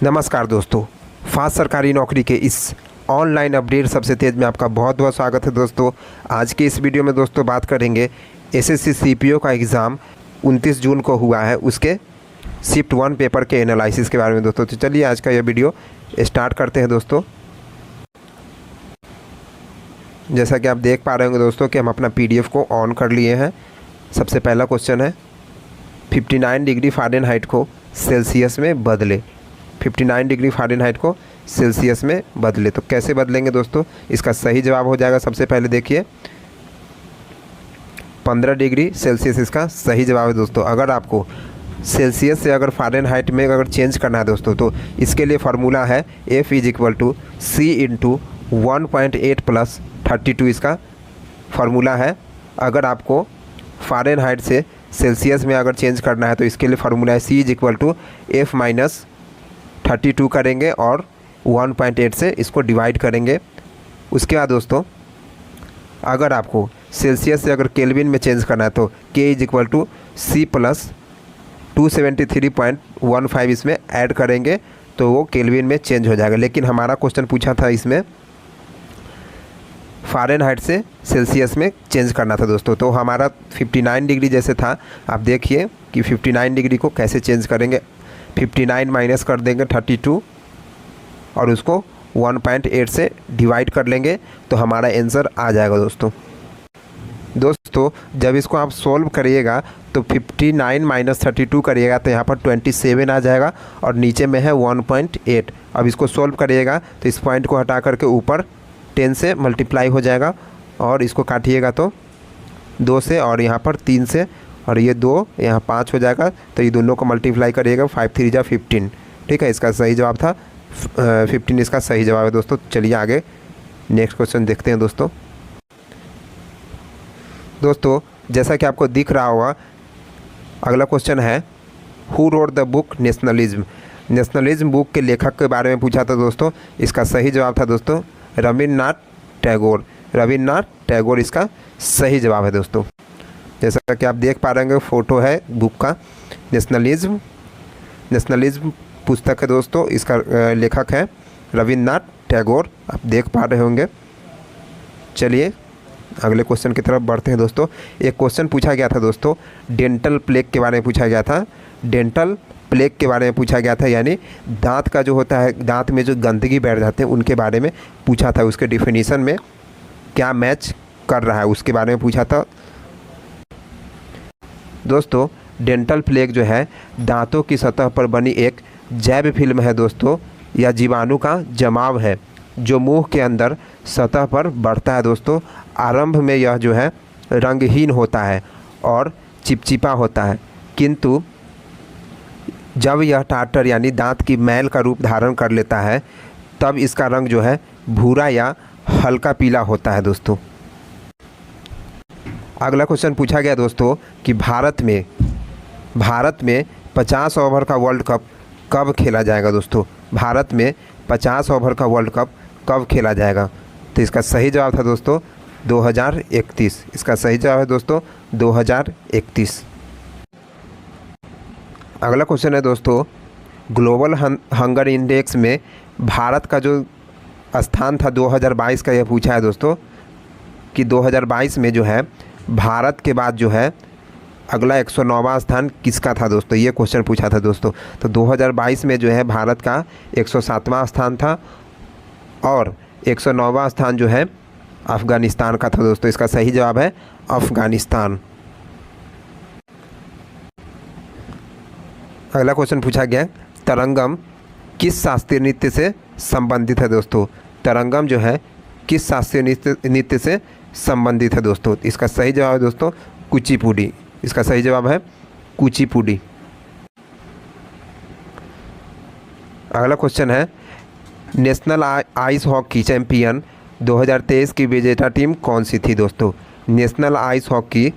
नमस्कार दोस्तों, फास्ट सरकारी नौकरी के इस ऑनलाइन अपडेट सबसे तेज़ में आपका बहुत बहुत स्वागत है। दोस्तों आज के इस वीडियो में दोस्तों बात करेंगे एसएससी सीपीओ का एग्ज़ाम 29 जून को हुआ है, उसके शिफ्ट 1 पेपर के एनालिसिस के बारे में दोस्तों। तो चलिए आज का यह वीडियो स्टार्ट करते हैं दोस्तों। जैसा कि आप देख पा रहे होंगे दोस्तों कि हम अपना PDF को ऑन कर लिए हैं। सबसे पहला क्वेश्चन है 59 डिग्री फ़ारेनहाइट को सेल्सियस में बदले। 59 डिग्री फ़ारेनहाइट को सेल्सियस में बदले तो कैसे बदलेंगे दोस्तों? इसका सही जवाब हो जाएगा, सबसे पहले देखिए 15 डिग्री सेल्सियस इसका सही जवाब है दोस्तों। अगर आपको सेल्सियस से अगर फ़ारेनहाइट में अगर चेंज करना है दोस्तों तो इसके लिए फार्मूला है F = C × 1.8 + 32 इसका फार्मूला है। अगर आपको फ़ारेनहाइट से सेल्सियस में अगर चेंज करना है तो इसके लिए फार्मूला है C = F - 32 करेंगे और 1.8 से इसको डिवाइड करेंगे। उसके बाद दोस्तों अगर आपको सेल्सियस से अगर केल्विन में चेंज करना है तो K = C + 273.15 इसमें ऐड करेंगे तो वो केल्विन में चेंज हो जाएगा। लेकिन हमारा क्वेश्चन पूछा था इसमें फ़ारेनहाइट से सेल्सियस में चेंज करना था दोस्तों। तो हमारा 59 डिग्री जैसे था, आप देखिए कि 59 डिग्री को कैसे चेंज करेंगे। 59 माइनस कर देंगे 32 और उसको 1.8 से डिवाइड कर लेंगे तो हमारा आंसर आ जाएगा दोस्तों। जब इसको आप सोल्व करिएगा तो 59 - 32 करिएगा तो यहाँ पर 27 आ जाएगा और नीचे में है 1.8। अब इसको सोल्व करिएगा तो इस पॉइंट को हटा करके ऊपर 10 से मल्टीप्लाई हो जाएगा और इसको काटिएगा तो 2 से और यहाँ पर 3 से और ये 2 यहाँ 5 हो जाएगा तो ये दोनों को मल्टीप्लाई करिएगा 5 3 जा 15। ठीक है, इसका सही जवाब था 15 इसका सही जवाब है दोस्तों। चलिए आगे नेक्स्ट क्वेश्चन देखते हैं दोस्तों। जैसा कि आपको दिख रहा होगा अगला क्वेश्चन है who wrote the book nationalism. Nationalism book के लेखक के बारे में पूछा था दोस्तों। इसका सही जवाब था दोस्तों रविन्द्रनाथ टैगोर। रविन्द्रनाथ टैगोर इसका सही जवाब है दोस्तों। जैसा कि आप देख पा रहे होंगे फ़ोटो है बुक का। नेशनलिज्म पुस्तक है दोस्तों, इसका लेखक है रविन्द्रनाथ टैगोर, आप देख पा रहे होंगे। चलिए अगले क्वेश्चन की तरफ बढ़ते हैं दोस्तों। एक क्वेश्चन पूछा गया था दोस्तों डेंटल प्लेग के बारे में पूछा गया था। डेंटल प्लेग के बारे में पूछा गया था, यानी दांत का जो होता है, दांत में जो गंदगी बैठ जाते हैं उनके बारे में पूछा था। उसके डिफिनीशन में क्या मैच कर रहा है उसके बारे में पूछा था दोस्तों। डेंटल प्लेग जो है दांतों की सतह पर बनी एक जैव फिल्म है दोस्तों, या जीवाणु का जमाव है जो मुंह के अंदर सतह पर बढ़ता है दोस्तों। आरंभ में यह जो है रंगहीन होता है और चिपचिपा होता है, किंतु जब यह टाटर यानी दांत की मैल का रूप धारण कर लेता है तब इसका रंग जो है भूरा या हल्का पीला होता है दोस्तों। अगला क्वेश्चन पूछा गया दोस्तों कि भारत में 50 ओवर का वर्ल्ड कप कब खेला जाएगा दोस्तों। भारत में 50 ओवर का वर्ल्ड कप कब खेला जाएगा? तो इसका सही जवाब था दोस्तों 2031। इसका सही जवाब है दोस्तों 2031। अगला क्वेश्चन है दोस्तों ग्लोबल हंगर इंडेक्स में भारत का जो स्थान था 2022 का, यह पूछा है दोस्तों कि 2022 में जो है भारत के बाद जो है अगला 109वां स्थान किसका था दोस्तों। ये क्वेश्चन पूछा था दोस्तों। तो 2022 में जो है भारत का 107वां स्थान था और 109वां स्थान जो है अफ़गानिस्तान का था दोस्तों। इसका सही जवाब है अफ़गानिस्तान। अगला क्वेश्चन पूछा गया तरंगम किस शास्त्रीय नृत्य से संबंधित है दोस्तों। तरंगम जो है किस शास्त्रीय नृत्य से संबंधित है दोस्तों। इसका सही जवाब है दोस्तों कुचिपुड़ी। इसका सही जवाब है कुचिपुड़ी। अगला क्वेश्चन है नेशनल आइस हॉकी चैंपियन 2023 की विजेता टीम कौन सी थी दोस्तों। नेशनल आइस हॉकी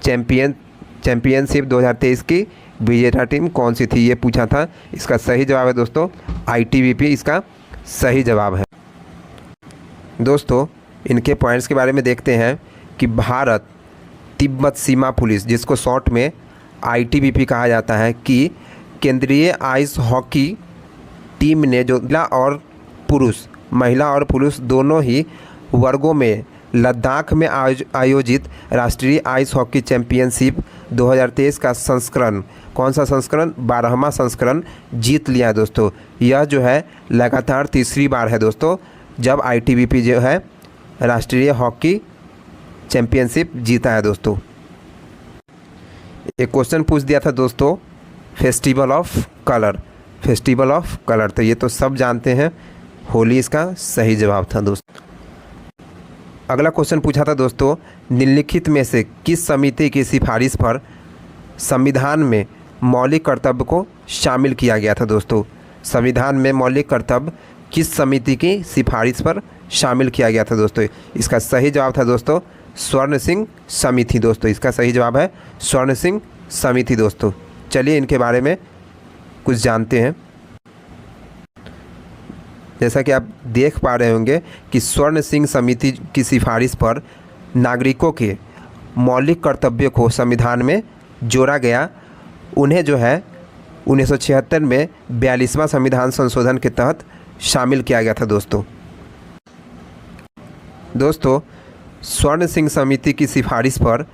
चैंपियनशिप 2023 की विजेता टीम कौन सी थी, ये पूछा था। इसका सही जवाब है दोस्तों ITBP इसका सही जवाब है दोस्तों। इनके पॉइंट्स के बारे में देखते हैं कि भारत तिब्बत सीमा पुलिस, जिसको शॉर्ट में ITBP कहा जाता है, कि केंद्रीय आइस हॉकी टीम ने जो महिला और पुरुष दोनों ही वर्गों में लद्दाख में आयोजित राष्ट्रीय आइस हॉकी चैंपियनशिप 2023 का संस्करण, कौन सा संस्करण, 12वां संस्करण जीत लिया है दोस्तों। यह जो है लगातार तीसरी बार है दोस्तों जब ITBP जो है राष्ट्रीय हॉकी चैंपियनशिप जीता है दोस्तों। एक क्वेश्चन पूछ दिया था दोस्तों, फेस्टिवल ऑफ कलर, तो ये तो सब जानते हैं, होली इसका सही जवाब था दोस्तों। अगला क्वेश्चन पूछा था दोस्तों, निम्नलिखित में से किस समिति की सिफारिश पर संविधान में मौलिक कर्तव्य को शामिल किया गया था दोस्तों। संविधान में मौलिक कर्तव्य किस समिति की सिफारिश पर शामिल किया गया था दोस्तों। इसका सही जवाब था दोस्तों स्वर्ण सिंह समिति दोस्तों। इसका सही जवाब है स्वर्ण सिंह समिति दोस्तों। चलिए इनके बारे में कुछ जानते हैं। जैसा कि आप देख पा रहे होंगे कि स्वर्ण सिंह समिति की सिफारिश पर नागरिकों के मौलिक कर्तव्यों को संविधान में जोड़ा गया। उन्हें जो है 1976 में 42वां संविधान संशोधन के तहत शामिल किया गया था दोस्तों स्वर्ण सिंह समिति की सिफारिश पर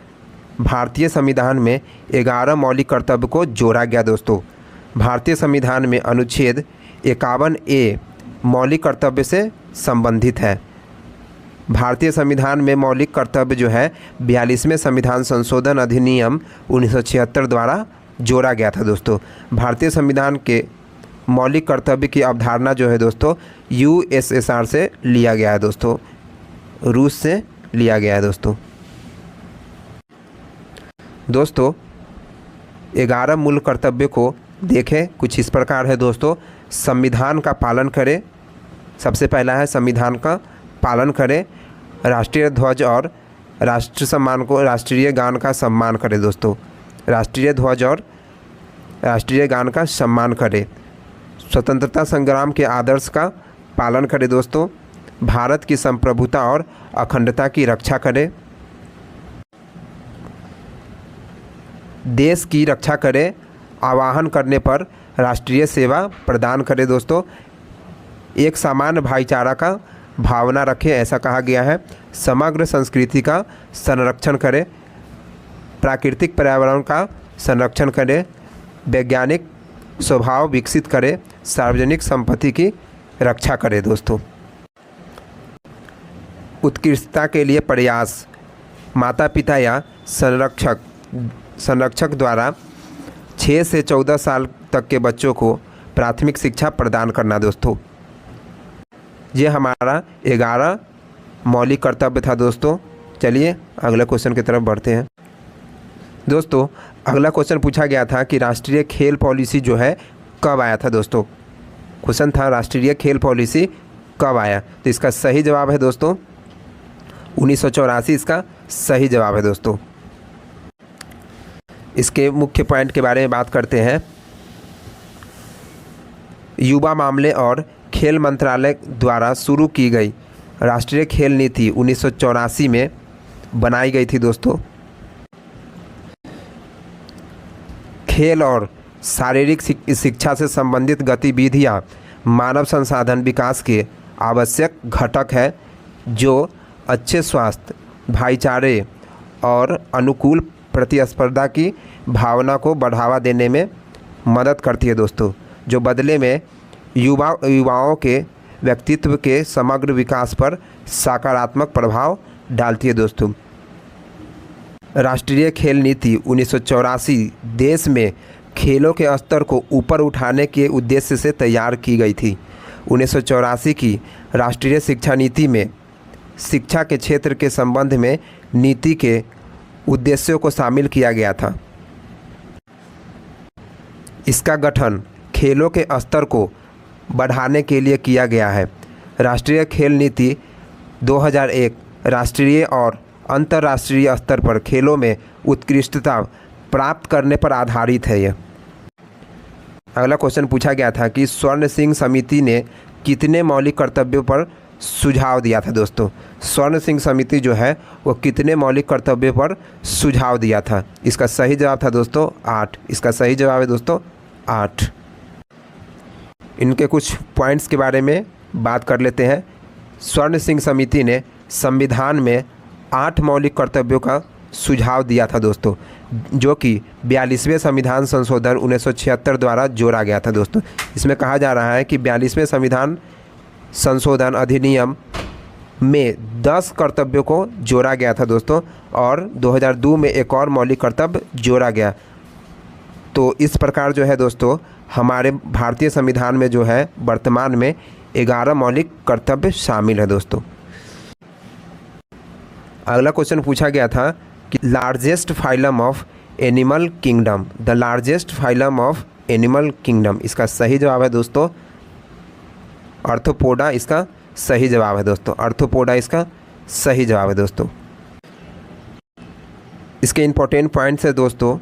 भारतीय संविधान में 11 मौलिक कर्तव्य को जोड़ा गया दोस्तों। भारतीय संविधान में अनुच्छेद 51A मौलिक कर्तव्य से संबंधित है। भारतीय संविधान में मौलिक कर्तव्य जो है 42वें संविधान संशोधन अधिनियम 1976 द्वारा जोड़ा गया था दोस्तों। भारतीय संविधान के मौलिक कर्तव्य की अवधारणा जो है दोस्तों USSR से लिया गया है दोस्तों, रूस से लिया गया है दोस्तों 11 मूल कर्तव्य को देखें, कुछ इस प्रकार है दोस्तों। संविधान का पालन करें, सबसे पहला है संविधान का पालन करें। राष्ट्रीय ध्वज और राष्ट्र सम्मान को राष्ट्रीय गान का सम्मान करें दोस्तों। राष्ट्रीय ध्वज और राष्ट्रीय गान का सम्मान करें। स्वतंत्रता संग्राम के आदर्श का पालन करें दोस्तों। भारत की संप्रभुता और अखंडता की रक्षा करें। देश की रक्षा करें। आह्वान करने पर राष्ट्रीय सेवा प्रदान करें दोस्तों। एक सामान्य भाईचारा का भावना रखें, ऐसा कहा गया है। समग्र संस्कृति का संरक्षण करें। प्राकृतिक पर्यावरण का संरक्षण करें। वैज्ञानिक स्वभाव विकसित करें। सार्वजनिक संपत्ति की रक्षा करें दोस्तों। उत्कृष्टता के लिए प्रयास। माता पिता या संरक्षक द्वारा 6 से 14 साल तक के बच्चों को प्राथमिक शिक्षा प्रदान करना दोस्तों। ये हमारा 11 मौलिक कर्तव्य था दोस्तों। चलिए अगले क्वेश्चन की तरफ बढ़ते हैं दोस्तों। अगला क्वेश्चन पूछा गया था कि राष्ट्रीय खेल पॉलिसी जो है कब आया था दोस्तों। क्वेश्चन था राष्ट्रीय खेल पॉलिसी कब आया, तो इसका सही जवाब है दोस्तों 1984 इसका सही जवाब है दोस्तों। इसके मुख्य पॉइंट के बारे में बात करते हैं। युवा मामले और खेल मंत्रालय द्वारा शुरू की गई राष्ट्रीय खेल नीति 1984 में बनाई गई थी दोस्तों। खेल और शारीरिक शिक्षा से संबंधित गतिविधियां मानव संसाधन विकास के आवश्यक घटक है जो अच्छे स्वास्थ्य, भाईचारे और अनुकूल प्रतिस्पर्धा की भावना को बढ़ावा देने में मदद करती है दोस्तों, जो बदले में युवाओं के व्यक्तित्व के समग्र विकास पर सकारात्मक प्रभाव डालती है दोस्तों। राष्ट्रीय खेल नीति 1984 देश में खेलों के स्तर को ऊपर उठाने के उद्देश्य से तैयार की गई थी। 1984 की राष्ट्रीय शिक्षा नीति में शिक्षा के क्षेत्र के संबंध में नीति के उद्देश्यों को शामिल किया गया था। इसका गठन खेलों के स्तर को बढ़ाने के लिए किया गया है। राष्ट्रीय खेल नीति 2001 राष्ट्रीय और अंतर्राष्ट्रीय स्तर पर खेलों में उत्कृष्टता प्राप्त करने पर आधारित है। यह अगला क्वेश्चन पूछा गया था कि स्वर्ण सिंह समिति ने कितने मौलिक कर्तव्यों पर सुझाव दिया था दोस्तों। स्वर्ण सिंह समिति जो है वो कितने मौलिक कर्तव्यों पर सुझाव दिया था। इसका सही जवाब था दोस्तों 8। इसका सही जवाब है दोस्तों 8। इनके कुछ पॉइंट्स के बारे में बात कर लेते हैं। स्वर्ण सिंह समिति ने संविधान में 8 मौलिक कर्तव्यों का सुझाव दिया था दोस्तों, जो कि 42वें संविधान संशोधन 1976 द्वारा जोड़ा गया था दोस्तों। इसमें कहा जा रहा है कि 42वें संविधान संशोधन अधिनियम में 10 कर्तव्यों को जोड़ा गया था दोस्तों, और 2002 में एक और मौलिक कर्तव्य जोड़ा गया। तो इस प्रकार जो है दोस्तों हमारे भारतीय संविधान में जो है वर्तमान में 11 मौलिक कर्तव्य शामिल है दोस्तों। अगला क्वेश्चन पूछा गया था कि largest phylum of animal kingdom, the largest phylum of animal kingdom, इसका सही जवाब है दोस्तों आर्थ्रोपोडा, इसका सही जवाब है दोस्तों आर्थ्रोपोडा, इसका सही जवाब है दोस्तों। इसके इंपॉर्टेंट पॉइंट्स है दोस्तों,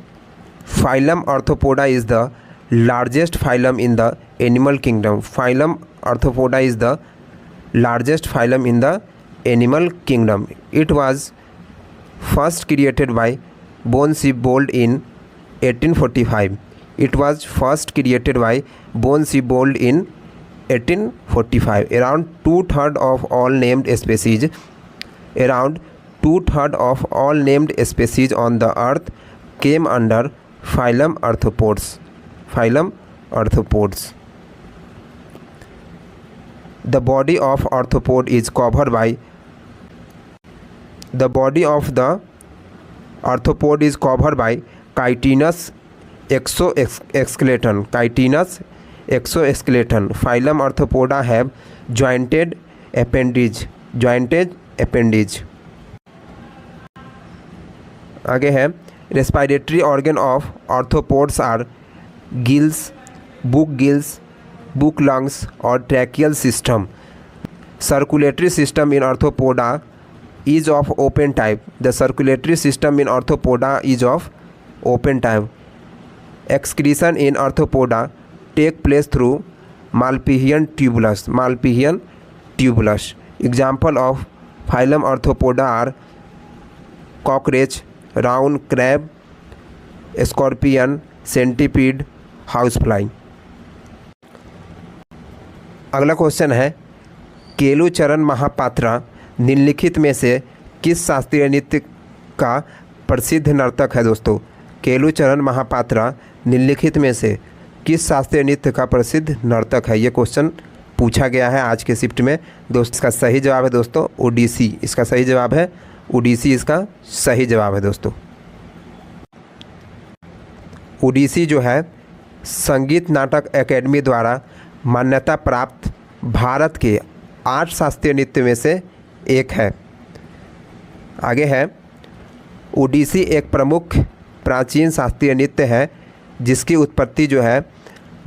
phylum arthropoda is the largest phylum in the animal kingdom, phylum arthropoda is the largest phylum in the animal kingdom. It was first created by Boone-Siebold in 1845. It was first created by Boone-Siebold in 1845. Around 2/3 of all named species, around 2/3 of all named species on the earth came under phylum Arthropods. Phylum Arthropods. The body of arthropod is covered by The body of the arthropod is covered by chitinous exoskeleton. Chitinous exoskeleton. Phylum Arthropoda have jointed appendage. Jointed appendage. आगे है respiratory organ of arthropods are gills, book lungs और tracheal system. Circulatory system in arthropoda is of open type. The circulatory system in arthropoda is of open type. Excretion in arthropoda take place through Malpighian tubulus. Malpighian tubulus. Example of phylum arthropoda are cockroach, round crab, scorpion, centipede, housefly. अगला question है केलुचरण महापात्रा निम्नलिखित में से किस शास्त्रीय नृत्य का प्रसिद्ध नर्तक है दोस्तों। केलुचरण महापात्रा निम्नलिखित में से किस शास्त्रीय नृत्य का प्रसिद्ध नर्तक है, ये क्वेश्चन पूछा गया है आज के शिफ्ट में दोस्तों। इसका सही जवाब है दोस्तों ओडिसी, इसका सही जवाब है ओडिसी, इसका सही जवाब है दोस्तों। ओडिसी जो है संगीत नाटक एकेडमी द्वारा मान्यता प्राप्त भारत के 8 शास्त्रीय नृत्य में से एक है। आगे है ओडिसी एक प्रमुख प्राचीन शास्त्रीय नृत्य है जिसकी उत्पत्ति जो है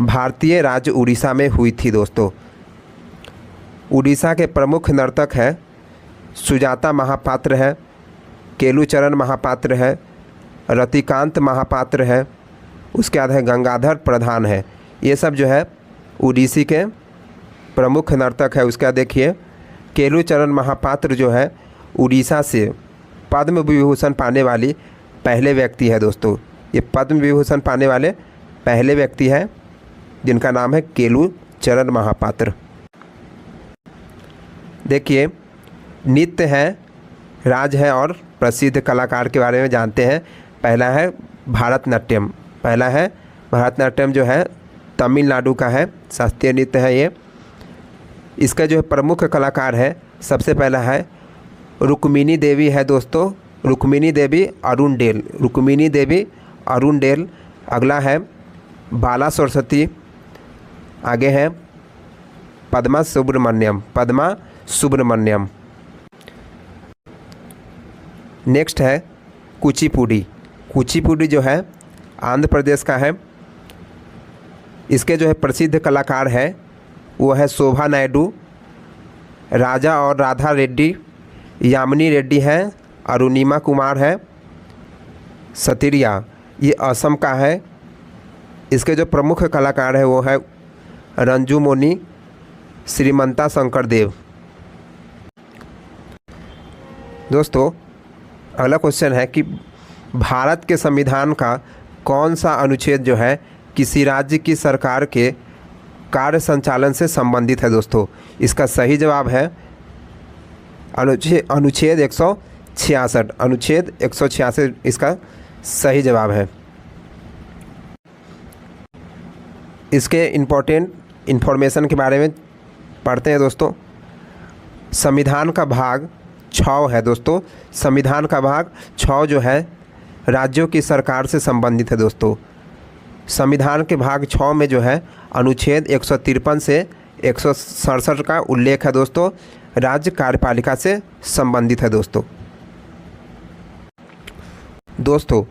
भारतीय राज्य उड़ीसा में हुई थी दोस्तों। उड़ीसा के प्रमुख नर्तक है सुजाता महापात्र है, केलुचरण महापात्र है, रतिकांत महापात्र है, उसके बाद है गंगाधर प्रधान है। ये सब जो है उड़ीसी के प्रमुख नर्तक है। उसका देखिए केलुचरण महापात्र जो है उड़ीसा से पद्म विभूषण पाने वाली पहले व्यक्ति है दोस्तों। ये पद्म विभूषण पाने वाले पहले व्यक्ति है जिनका नाम है केलुचरण महापात्र। देखिए नृत्य है, राज है और प्रसिद्ध कलाकार के बारे में जानते हैं। पहला है भारतनाट्यम, पहला है भारतनाट्यम जो है तमिलनाडु का है, शास्त्रीय नृत्य है ये। इसका जो है प्रमुख कलाकार है सबसे पहला है रुक्मिणी देवी है दोस्तों, रुक्मिणी देवी अरुणडेल, रुक्मिणी देवी अरुणडेल। अगला है बाला सरस्वती, आगे है पद्मा सुब्रमण्यम, पद्मा सुब्रमण्यम। नेक्स्ट है कुचिपुड़ी, कुचिपुड़ी जो है आंध्र प्रदेश का है। इसके जो है प्रसिद्ध कलाकार है वो है शोभा नायडू, राजा और राधा रेड्डी, यामिनी रेड्डी है, अरुणिमा कुमार है, सतिरिया ये असम का है। इसके जो प्रमुख कलाकार है वो है रंजू मोनी, श्रीमंता शंकर देव। दोस्तों अगला क्वेश्चन है कि भारत के संविधान का कौन सा अनुच्छेद जो है किसी राज्य की सरकार के कार्य संचालन से संबंधित है दोस्तों। इसका सही जवाब है अनुच्छेद 166। अनुच्छेद 166 इसका सही जवाब है। इसके इम्पोर्टेंट इन्फॉर्मेशन के बारे में पढ़ते हैं दोस्तों। संविधान का भाग 6 है दोस्तों। संविधान का भाग 6 जो है राज्यों की सरकार से संबंधित है दोस्तों। संविधान के भाग 6 में जो है अनुच्छेद 153 से 167 का उल्लेख है दोस्तों। राज्य कार्यपालिका से संबंधित है दोस्तों। दोस्तों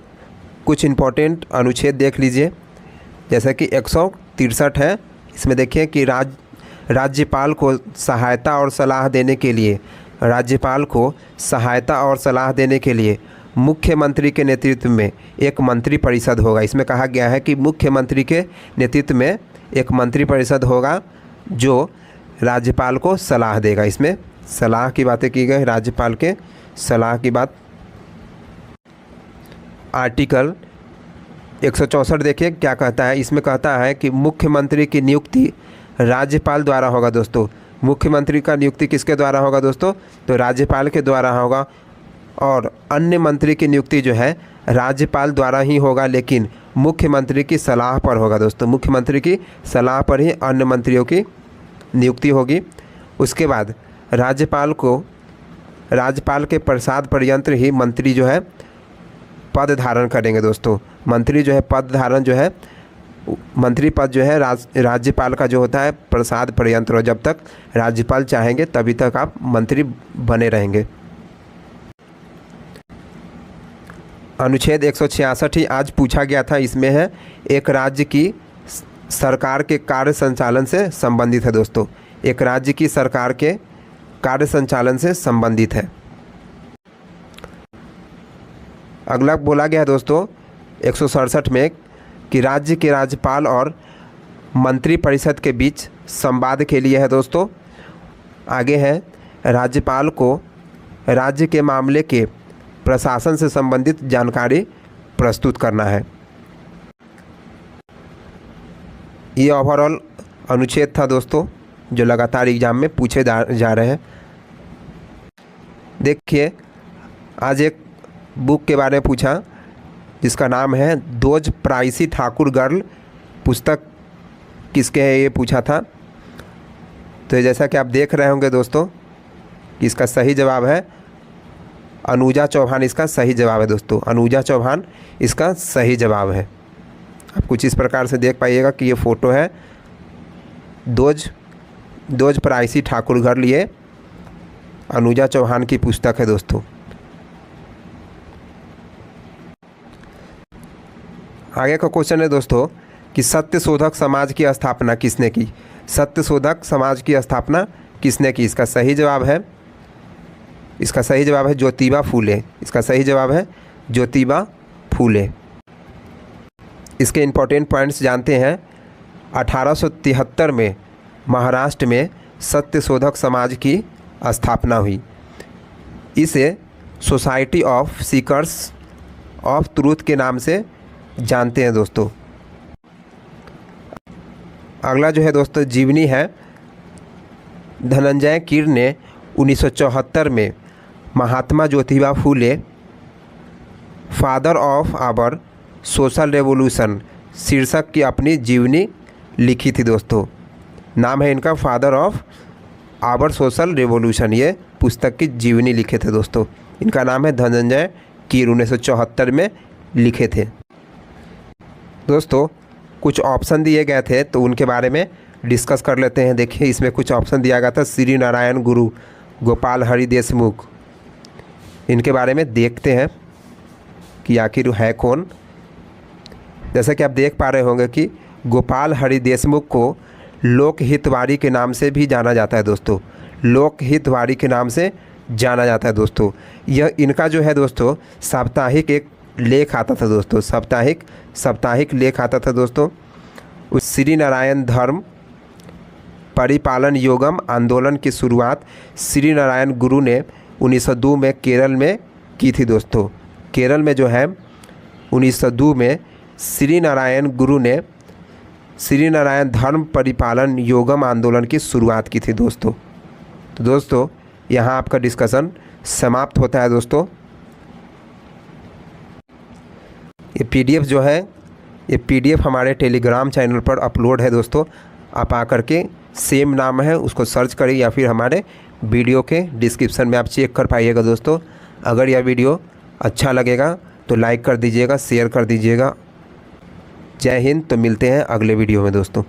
कुछ इम्पोर्टेंट अनुच्छेद देख लीजिए, जैसे कि 163 है। इसमें देखिए कि राज्यपाल को सहायता और सलाह देने के लिए मुख्यमंत्री के नेतृत्व में एक मंत्री परिषद होगा। इसमें कहा गया है कि मुख्यमंत्री के नेतृत्व में एक मंत्री परिषद होगा जो राज्यपाल को सलाह देगा। इसमें सलाह की बातें की गई, राज्यपाल के सलाह की बात। आर्टिकल 164 देखिए क्या कहता है। इसमें कहता है कि मुख्यमंत्री की नियुक्ति राज्यपाल द्वारा होगा दोस्तों। मुख्यमंत्री का नियुक्ति किसके द्वारा होगा दोस्तों? तो राज्यपाल के द्वारा होगा। और अन्य मंत्री की नियुक्ति जो है राज्यपाल द्वारा ही होगा, लेकिन मुख्यमंत्री की सलाह पर होगा दोस्तों। मुख्यमंत्री की सलाह पर ही अन्य मंत्रियों की नियुक्ति होगी। उसके बाद राज्यपाल के प्रसाद पर्यंत ही मंत्री जो है पद धारण करेंगे दोस्तों। मंत्री जो है पद धारण जो है, मंत्री पद जो है राज्यपाल का जो होता है प्रसाद पर्यंत, और जब तक राज्यपाल चाहेंगे तभी तक आप मंत्री बने रहेंगे। अनुच्छेद 166 ही आज पूछा गया था। इसमें है एक राज्य की सरकार के कार्य संचालन से संबंधित है दोस्तों। एक राज्य की सरकार के कार्य संचालन से संबंधित है। अगला बोला गया है दोस्तों 167 में कि राज्य के राज्यपाल और मंत्री परिषद के बीच संवाद के लिए है दोस्तों। आगे है राज्यपाल को राज्य के मामले के प्रशासन से संबंधित जानकारी प्रस्तुत करना है। ये ओवरऑल अनुच्छेद था दोस्तों जो लगातार एग्जाम में पूछे जा रहे हैं। देखिए आज एक बुक के बारे में पूछा जिसका नाम है दोज प्राइसी ठाकुर गर्ल। पुस्तक किसके है ये पूछा था। तो जैसा कि आप देख रहे होंगे दोस्तों कि इसका सही जवाब है अनुजा चौहान। इसका सही जवाब है दोस्तों, अनुजा चौहान इसका सही जवाब है। आप कुछ इस प्रकार से देख पाइएगा कि ये फ़ोटो है दोज प्राइसी ठाकुर गर्ल, ये अनुजा चौहान की पुस्तक है दोस्तों। आगे का क्वेश्चन है दोस्तों कि सत्यशोधक समाज की स्थापना किसने की? सत्यशोधक समाज की स्थापना किसने की? इसका सही जवाब है ज्योतिबा फूले। इसका सही जवाब है ज्योतिबा फूले। इसके इम्पोर्टेंट पॉइंट्स जानते हैं। 1873 में महाराष्ट्र में सत्यशोधक समाज की स्थापना हुई। इसे society of seekers of truth के नाम से जानते हैं दोस्तों। अगला जो है दोस्तों जीवनी है। धनंजय कीर ने 1974 में Mahatma Jyotiba Phule father of our social revolution शीर्षक की अपनी जीवनी लिखी थी दोस्तों। नाम है इनका father of our social revolution. ये पुस्तक की जीवनी लिखे थे दोस्तों। इनका नाम है धनंजय कीर। 1974 में लिखे थे दोस्तों। कुछ ऑप्शन दिए गए थे तो उनके बारे में डिस्कस कर लेते हैं। देखिए इसमें कुछ ऑप्शन दिया गया था। श्री नारायण गुरु, गोपाल हरि देशमुख, इनके बारे में देखते हैं कि आखिर है कौन। जैसा कि आप देख पा रहे होंगे कि गोपाल हरि देशमुख को लोकहितवारी के नाम से भी जाना जाता है दोस्तों। लोकहितवारी के नाम से जाना जाता है दोस्तों। यह इनका जो है दोस्तों साप्ताहिक एक लेख आता था दोस्तों। साप्ताहिक लेख आता था दोस्तों। उस श्री नारायण धर्म परिपालन योगम आंदोलन की शुरुआत श्री नारायण गुरु ने 1902 में केरल में की थी दोस्तों। केरल में जो है 1902 में श्री नारायण गुरु ने श्री नारायण धर्म परिपालन योगम आंदोलन की शुरुआत की थी दोस्तों। तो दोस्तों यहाँ आपका डिस्कशन समाप्त होता है दोस्तों। ये पीडीएफ जो है, ये पीडीएफ हमारे टेलीग्राम चैनल पर अपलोड है दोस्तों। आप आकर के सेम नाम है उसको सर्च करिए या फिर हमारे वीडियो के डिस्क्रिप्शन में आप चेक कर पाइएगा दोस्तों। अगर यह वीडियो अच्छा लगेगा तो लाइक कर दीजिएगा, शेयर कर दीजिएगा। जय हिंद। तो मिलते हैं अगले वीडियो में दोस्तों।